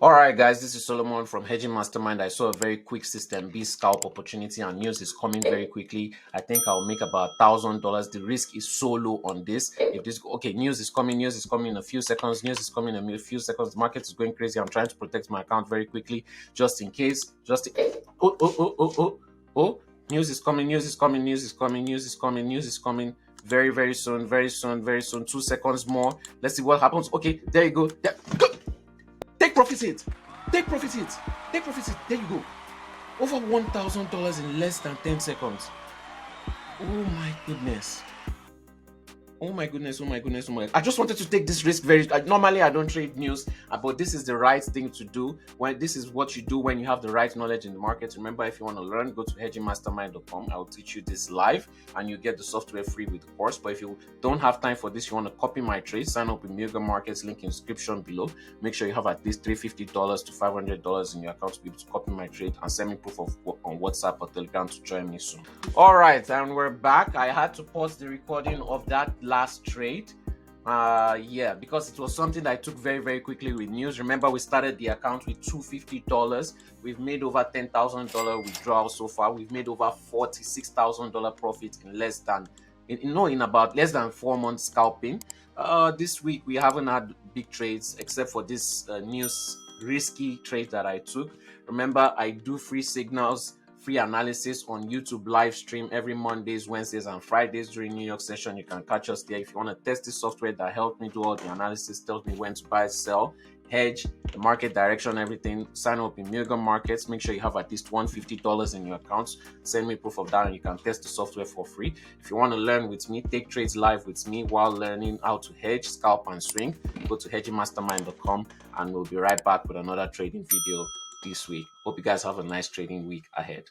All right, guys, this is Solomon from Hedging Mastermind. I saw a very quick system B scalp opportunity, and news is coming very quickly. I think I'll make about $1,000. The risk is so low on this. If this okay, news is coming in a few seconds. News is coming in a few seconds. The market is going crazy. I'm trying to protect my account very quickly, just in case. Oh, news is coming. News is coming. News is coming. News is coming. News is coming. Very, very soon. Very soon. Very soon. 2 seconds more. Let's see what happens. Okay, there you go. There, go. Take profit hit. Take profit hit. Take profit hit. There you go. Over $1,000 in less than 10 seconds. Oh my goodness. Oh my goodness, oh my goodness, oh my. I just wanted to take this risk normally I don't trade news, but this is the right thing to do. When this is what you do when you have the right knowledge in the market. Remember, if you want to learn, go to hedgingmastermind.com. I'll teach you this live and you get the software free with the course. But if you don't have time for this, you want to copy my trades, sign up with Mega Markets, link in description below. Make sure you have at least $350 to $500 in your account to be able to copy my trade, and send me proof of on WhatsApp or Telegram to join me soon. All right, and we're back. I had to pause the recording of that last trade because it was something that I took very, very quickly with news. Remember, we started the account with $250. We've made over $10,000 withdrawal so far. We've made over $46,000 profit in about less than 4 months scalping. This week we haven't had big trades except for this news risky trade that I took. Remember, I do free signals, free analysis on YouTube live stream every Mondays, Wednesdays, and Fridays during New York session. You can catch us there. If you want to test the software that helped me do all the analysis, tells me when to buy, sell, hedge, the market direction, everything, sign up in Mega Markets. Make sure you have at least $150 in your accounts. Send me proof of that and you can test the software for free. If you want to learn with me, take trades live with me while learning how to hedge, scalp, and swing, go to hedgingmastermind.com and we'll be right back with another trading video this week. Hope you guys have a nice trading week ahead.